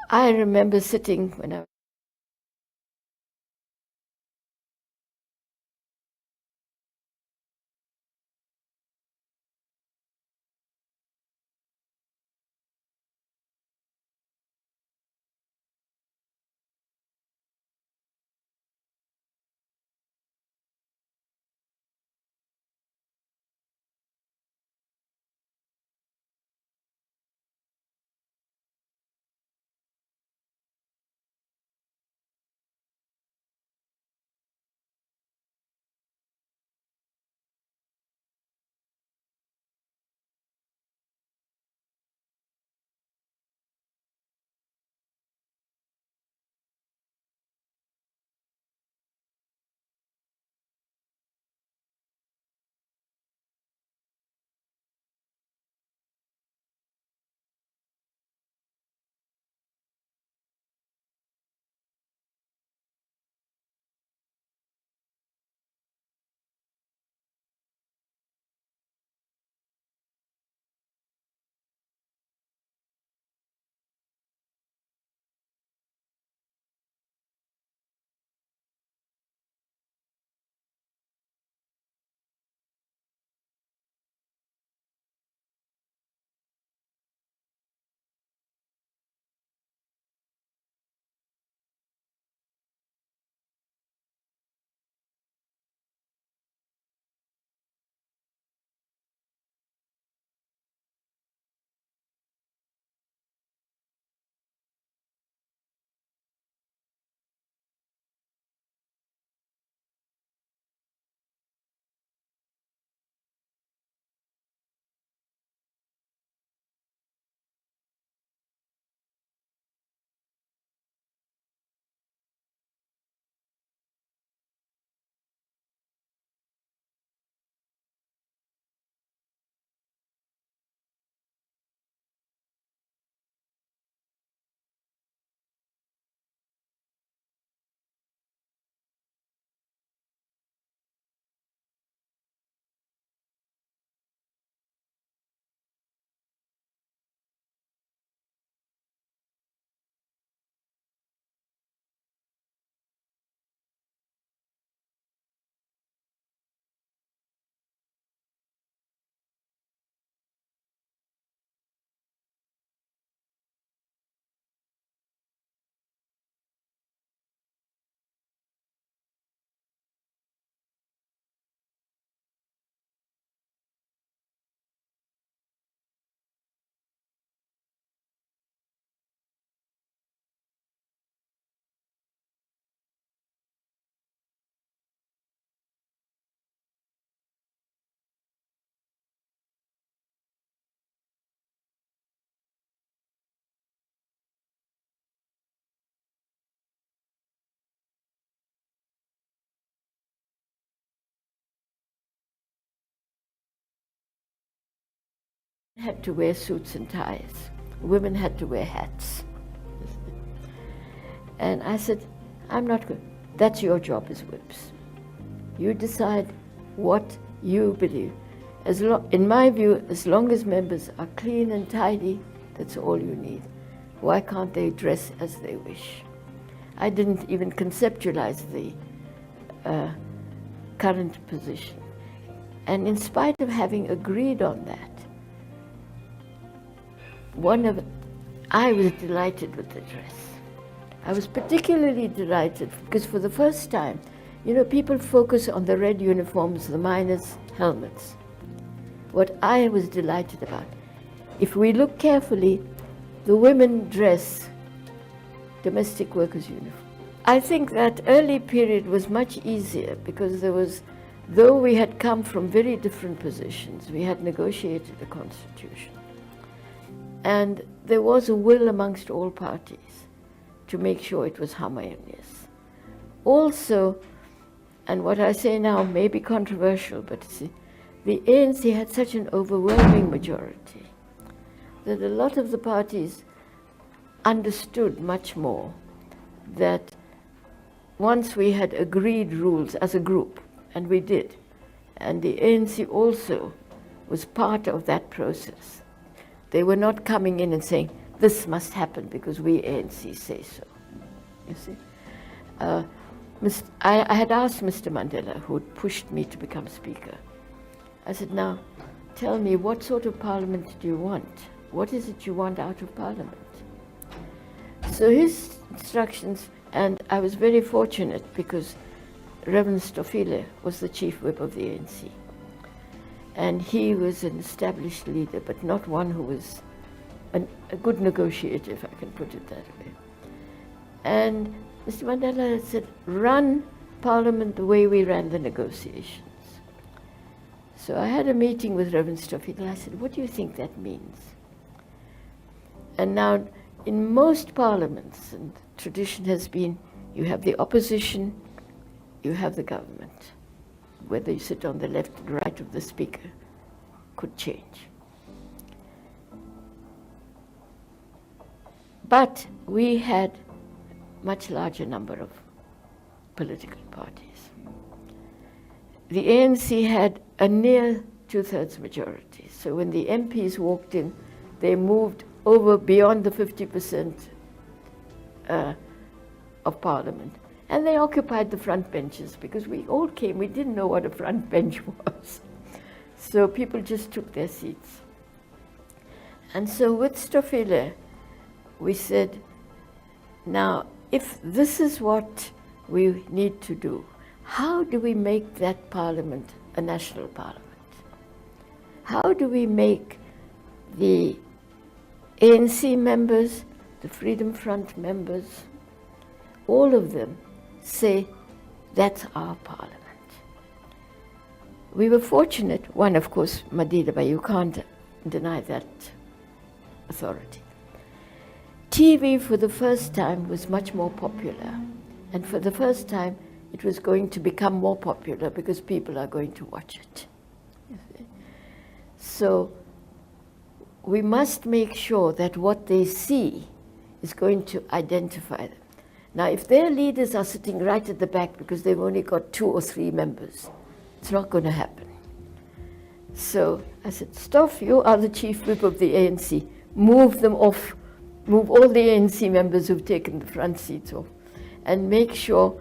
I remember sitting when I had to wear suits and ties. Women had to wear hats. And I said, I'm not good. That's your job as whips. You decide what you believe. In my view, as long as members are clean and tidy, that's all you need. Why can't they dress as they wish? I didn't even conceptualize the current position. And in spite of having agreed on that, I was delighted with the dress. I was particularly delighted because for the first time, people focus on the red uniforms, the miners' helmets. What I was delighted about, if we look carefully, the women dress domestic workers' uniform. I think that early period was much easier because though we had come from very different positions, we had negotiated a constitution. And there was a will amongst all parties to make sure it was harmonious. Also, and what I say now may be controversial, but the ANC had such an overwhelming majority that a lot of the parties understood much more that once we had agreed rules as a group, and we did, and the ANC also was part of that process. They were not coming in and saying, this must happen because we ANC say so. You see, I had asked Mr. Mandela, who had pushed me to become Speaker. I said, now, tell me, what sort of parliament do you want? What is it you want out of parliament? So his instructions, and I was very fortunate because Reverend Stofile was the chief whip of the ANC. And he was an established leader, but not one who was a good negotiator, if I can put it that way. And Mr. Mandela said, run Parliament the way we ran the negotiations. So I had a meeting with Reverend Stofile. I said, what do you think that means? And now, in most parliaments, and tradition has been, you have the opposition, you have the government. Whether you sit on the left and right of the speaker could change. But we had much larger number of political parties. The ANC had a near two-thirds majority. So when the MPs walked in, they moved over beyond the 50% of parliament. And they occupied the front benches because we all came, we didn't know what a front bench was. So people just took their seats. And so with Stofile, we said, now, if this is what we need to do, how do we make that parliament a national parliament? How do we make the ANC members, the Freedom Front members, all of them say, that's our parliament? We were fortunate, one, of course, Madidaba, you can't deny that authority. TV for the first time was much more popular, and for the first time it was going to become more popular because people are going to watch it. So we must make sure that what they see is going to identify them. Now, if their leaders are sitting right at the back because they've only got 2 or 3 members, it's not going to happen. So I said, Stoff, you are the chief whip of the ANC. Move them off. Move all the ANC members who've taken the front seats off, and make sure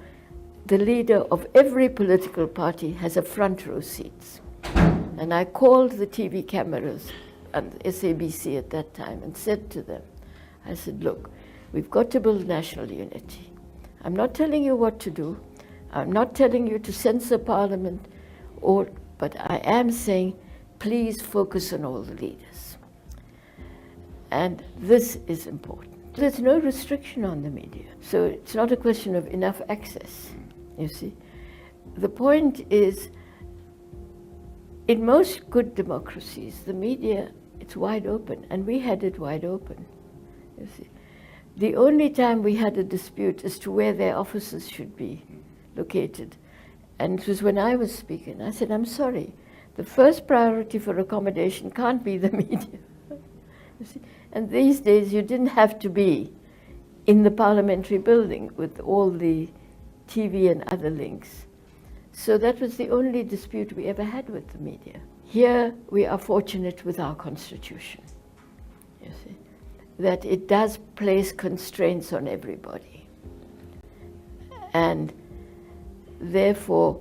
the leader of every political party has a front row seats. And I called the TV cameras and SABC at that time and said to them, I said, look, we've got to build national unity. I'm not telling you what to do. I'm not telling you to censor Parliament, but I am saying, please focus on all the leaders. And this is important. There's no restriction on the media. So it's not a question of enough access, you see. The point is, in most good democracies, the media, it's wide open, and we had it wide open, you see. The only time we had a dispute as to where their offices should be located, and it was when I was speaking. I said, I'm sorry, the first priority for accommodation can't be the media. You see? And these days, you didn't have to be in the parliamentary building with all the TV and other links. So that was the only dispute we ever had with the media. Here, we are fortunate with our constitution, you see, that it does place constraints on everybody. And therefore,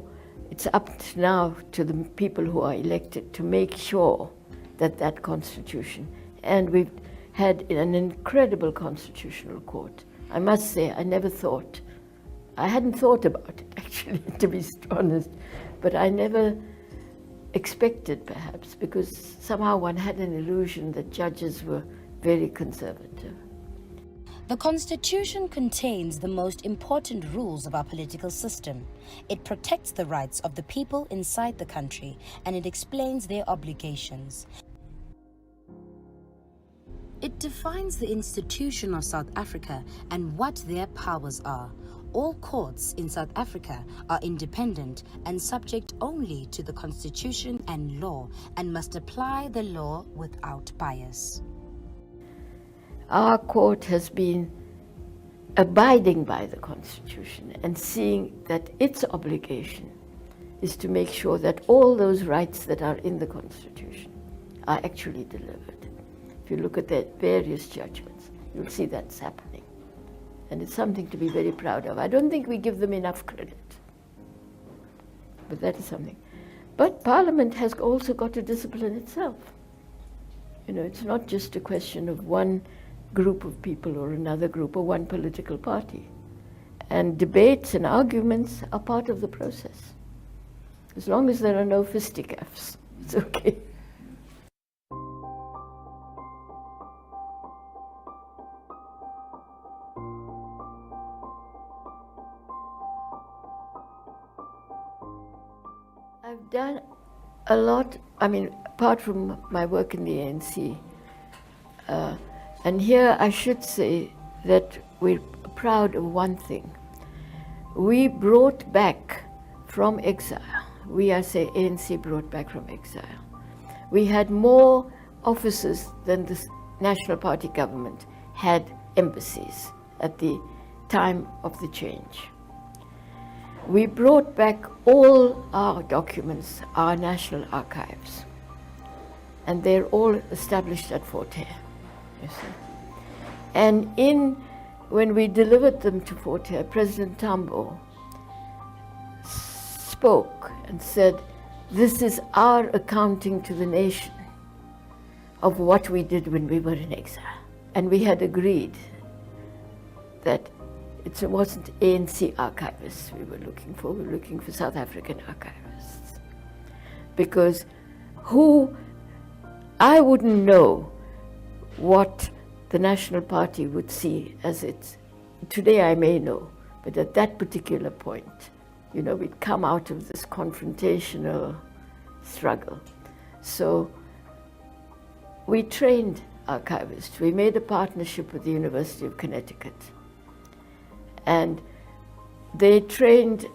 it's up now to the people who are elected to make sure that that constitution, and we've had an incredible constitutional court. I must say, I hadn't thought about it actually, to be honest, but I never expected perhaps, because somehow one had an illusion that judges were very conservative. The Constitution contains the most important rules of our political system. It protects the rights of the people inside the country, and it explains their obligations. It defines the institution of South Africa and what their powers are. All courts in South Africa are independent and subject only to the Constitution and law, and must apply the law without bias. Our court has been abiding by the Constitution and seeing that its obligation is to make sure that all those rights that are in the Constitution are actually delivered. If you look at their various judgments, you'll see that's happening. And it's something to be very proud of. I don't think we give them enough credit. But that is something. But Parliament has also got to discipline itself. You know, it's not just a question of one group of people or another group or one political party. And debates and arguments are part of the process. As long as there are no fisticuffs, it's okay. I've done a lot, I mean, apart from my work in the ANC, and here I should say that we're proud of one thing. We brought back from exile, I say ANC brought back from exile. We had more offices than the National Party government had embassies at the time of the change. We brought back all our documents, our national archives, and they're all established at Fort Hare, you see. And when we delivered them to Fort Hare, President Tambo spoke and said, "This is our accounting to the nation of what we did when we were in exile." And we had agreed that it wasn't ANC archivists we were looking for South African archivists. Because I wouldn't know what the National Party would see as its, today I may know, but at that particular point, you know, we'd come out of this confrontational struggle. So we trained archivists. We made a partnership with the University of Connecticut. And they trained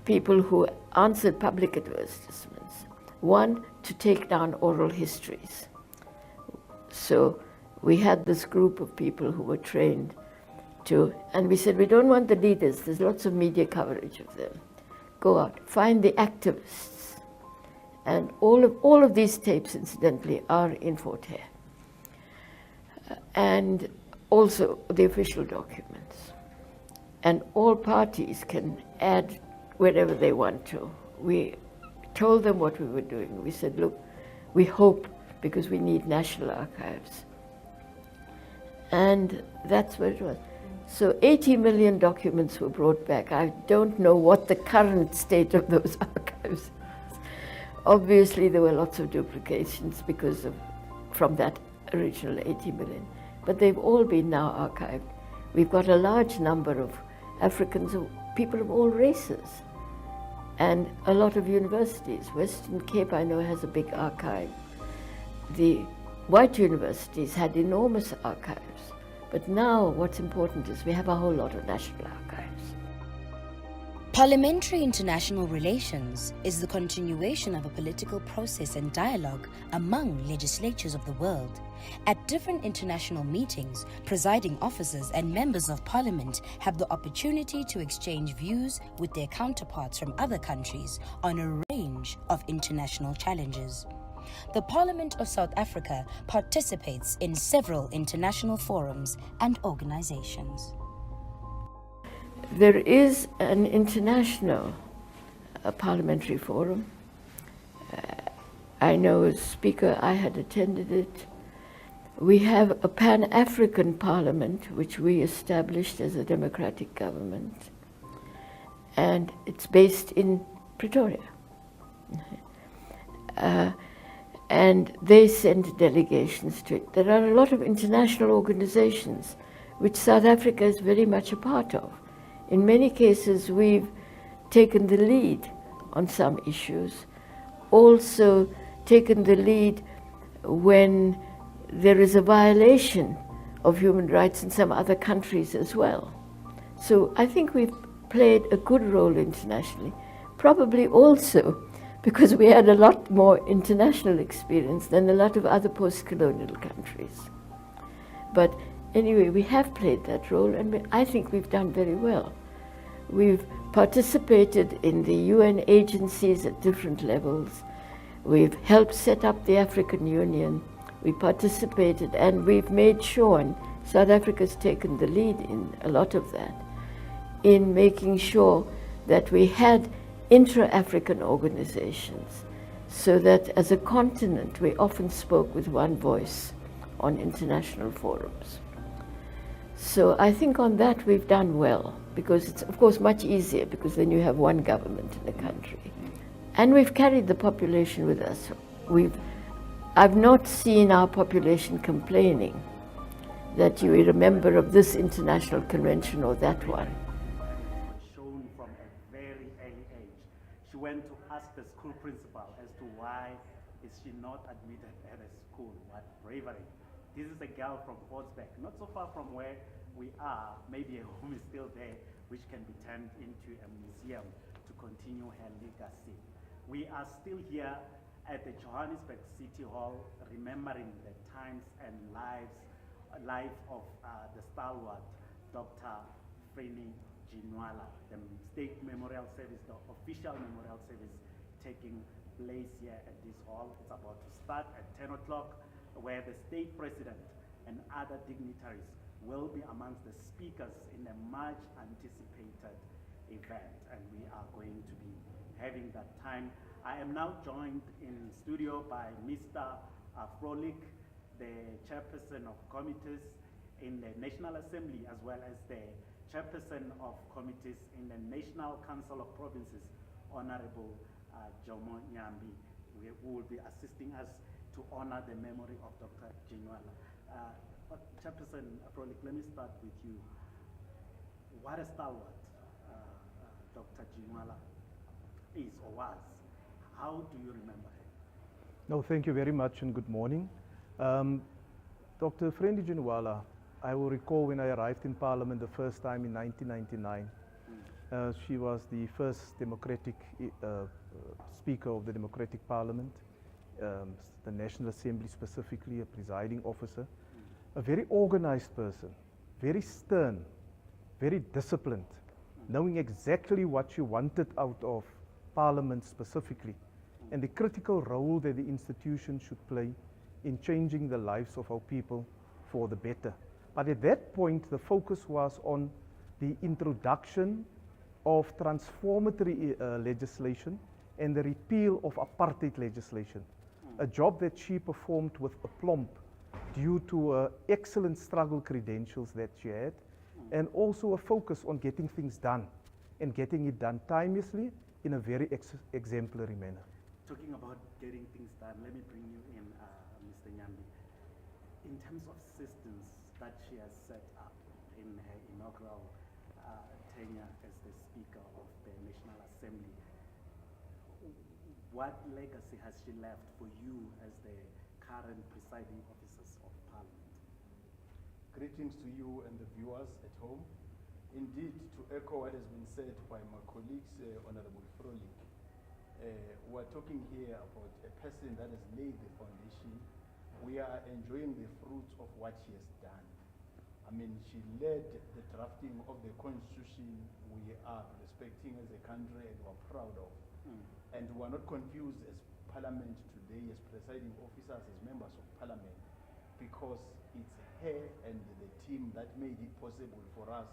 people who answered public advertisements. One, to take down oral histories. So we had this group of people who were trained to, and we said, we don't want the leaders, there's lots of media coverage of them. Go out, find the activists. And all of these tapes, incidentally, are in Fort Hare. And also the official documents. And all parties can add wherever they want to. We told them what we were doing. We said, look, we hope, because we need national archives. And that's what it was. So 80 million documents were brought back. I don't know what the current state of those archives is. Obviously, there were lots of duplications from that original 80 million. But they've all been now archived. We've got a large number of Africans, people of all races, and a lot of universities. Western Cape, I know, has a big archive. The white universities had enormous archives. But now what's important is we have a whole lot of national archives. Parliamentary international relations is the continuation of a political process and dialogue among legislatures of the world. At different international meetings, presiding officers and members of parliament have the opportunity to exchange views with their counterparts from other countries on a range of international challenges. The Parliament of South Africa participates in several international forums and organizations. There is an international parliamentary forum. I know as Speaker I had attended it. We have a Pan-African Parliament, which we established as a democratic government, and it's based in Pretoria. And they send delegations to it. There are a lot of international organizations which South Africa is very much a part of. In many cases, we've taken the lead on some issues, also taken the lead when there is a violation of human rights in some other countries as well. So I think we've played a good role internationally, probably also because we had a lot more international experience than a lot of other post-colonial countries. But anyway, we have played that role, and I think we've done very well. We've participated in the UN agencies at different levels. We've helped set up the African Union. We participated, and we've made sure, and South Africa's taken the lead in a lot of that, in making sure that we had intra-African organizations, so that as a continent we often spoke with one voice on international forums. So I think on that we've done well, because it's of course much easier, because then you have one government in the country. And we've carried the population with us. I've not seen our population complaining that you are a member of this international convention or that one. Shown from a very early age. She went to ask the school principal as to why is she not admitted at a school. What bravery. This is a girl from Fortsbeck, not so far from where we are. Maybe a home is still there, which can be turned into a museum to continue her legacy. We are still here at the Johannesburg City Hall, remembering the times and life of the stalwart, Dr. Frene Ginwala. The state memorial service, the official memorial service, taking place here at this hall. It's about to start at 10 o'clock, where the state president and other dignitaries will be amongst the speakers in a much anticipated event, and we are going to be having that time. I am now joined in studio by Mr. Frolik, the chairperson of committees in the National Assembly, as well as the chairperson of committees in the National Council of Provinces, Honorable Jomo Nyambi, who will be assisting us to honor the memory of Dr. Ginwala. Chairperson Frolik, let me start with you. What a stalwart Dr. Ginwala is or was. How do you remember her? No, thank you very much and good morning. Dr. Frene Ginwala, I will recall when I arrived in Parliament the first time in 1999. She was the first democratic Speaker of the Democratic Parliament, the National Assembly specifically, a presiding officer, a very organized person, very stern, very disciplined, knowing exactly what she wanted out of Parliament specifically, and the critical role that the institution should play in changing the lives of our people for the better. But at that point, the focus was on the introduction of transformatory legislation and the repeal of apartheid legislation, a job that she performed with aplomb due to excellent struggle credentials that she had, and also a focus on getting things done and getting it done timelessly in a very exemplary manner. Talking about getting things done, let me bring you in, Mr. Nyambi. In terms of systems that she has set up in her inaugural tenure as the Speaker of the National Assembly, what legacy has she left for you as the current presiding officers of Parliament? Greetings to you and the viewers at home. Indeed, to echo what has been said by my colleagues, Honorable Frolik, we're talking here about a person that has laid the foundation. We are enjoying the fruits of what she has done. I mean, she led the drafting of the constitution we are respecting as a country and we're proud of. And we're not confused as Parliament today, as presiding officers, as members of Parliament, because it's her and the team that made it possible for us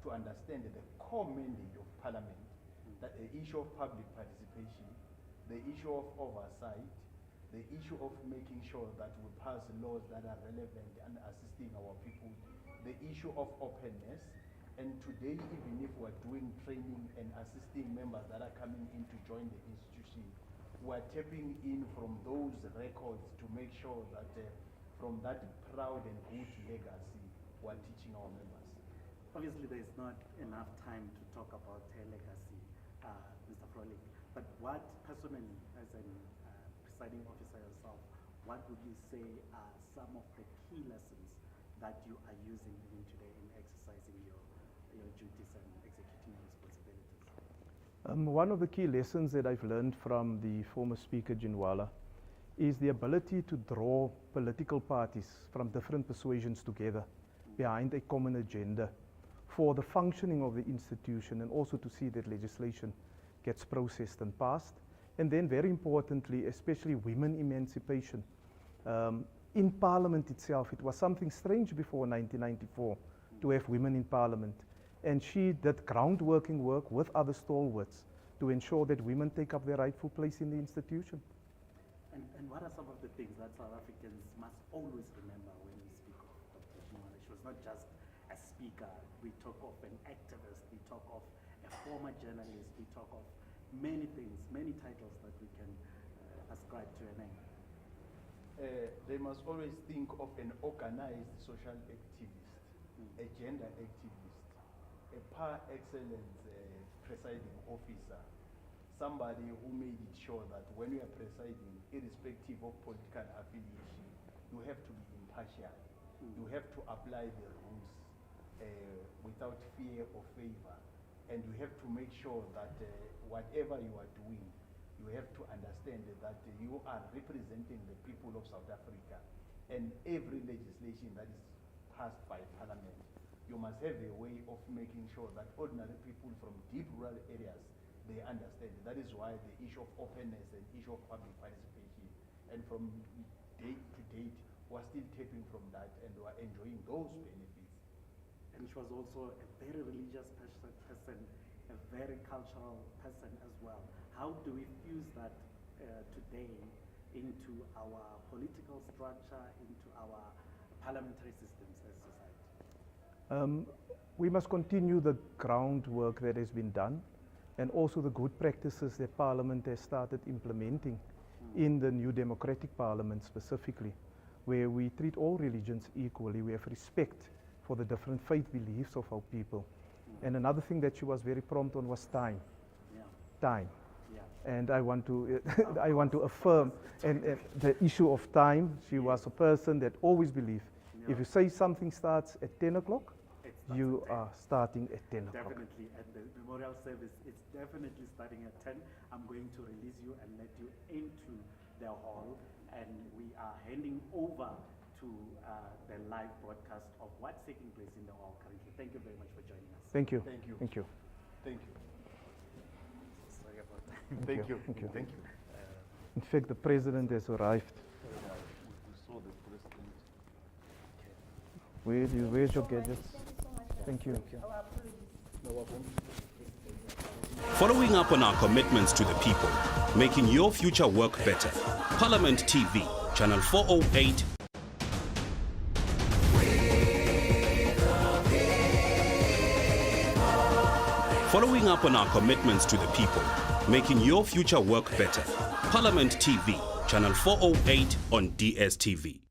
to understand the core mandate of Parliament, that the issue of public participation, the issue of oversight, the issue of making sure that we pass laws that are relevant and assisting our people, the issue of openness, and today, even if we're doing training and assisting members that are coming in to join the institution, we're tapping in from those records to make sure that from that proud and good legacy, we're teaching our members. Obviously, there's not enough time to talk about her legacy, Mr. Frolik, but what personally, as a presiding officer yourself, what would you say are some of the key lessons that you are using even today in exercising your duties and executing your responsibilities? One of the key lessons that I've learned from the former Speaker Ginwala is the ability to draw political parties from different persuasions together behind a common agenda for the functioning of the institution, and also to see that legislation gets processed and passed. And then very importantly, especially women emancipation. in Parliament itself. It was something strange before 1994 to have women in Parliament. And she did groundworking work with other stalwarts to ensure that women take up their rightful place in the institution. And what are some of the things that South Africans must always remember when we speak of Dr. Ginwala? She was not just a speaker. We talk of an activist. We talk of a former journalist. We talk of many things, many titles that we can ascribe to her name. They must always think of an organized social activist, a gender activist, a par excellence presiding officer, somebody who made it sure that when you are presiding, irrespective of political affiliation, you have to be impartial. You have to apply the rules without fear or favor. And you have to make sure that whatever you are doing, you have to understand that you are representing the people of South Africa. And every legislation that is passed by Parliament, you must have a way of making sure that ordinary people from deep rural areas, they understand. That is why the issue of openness and issue of public participation, and from date to date, we're still tapping from that and we're enjoying those benefits. And she was also a very religious person, a very cultural person as well. How do we fuse that today into our political structure, into our parliamentary systems as society? We must continue the groundwork that has been done, and also the good practices that Parliament has started implementing in the new democratic Parliament specifically, where we treat all religions equally. We have respect for the different faith beliefs of our people. And another thing that she was very prompt on was time. Yeah. Time. Yeah. And I want to, I want to affirm the issue of time. She was a person that always believed, if you say something starts at 10 o'clock, you are starting at 10 o'clock. Definitely, at the memorial service, it's definitely starting at 10. I'm going to release you and let you into the hall, and we are handing over to the live broadcast of what's taking place in the hall currently. Thank you very much for joining us. Thank you. Thank you. Thank you. Thank you. Sorry about that. Thank you. Thank you. Thank you. In fact, the president has arrived. We saw the president. Where's your gadgets? Thank you. Following up on our commitments to the people, making your future work better. Parliament TV, Channel 408. Following up on our commitments to the people, making your future work better. Parliament TV, Channel 408 on DSTV.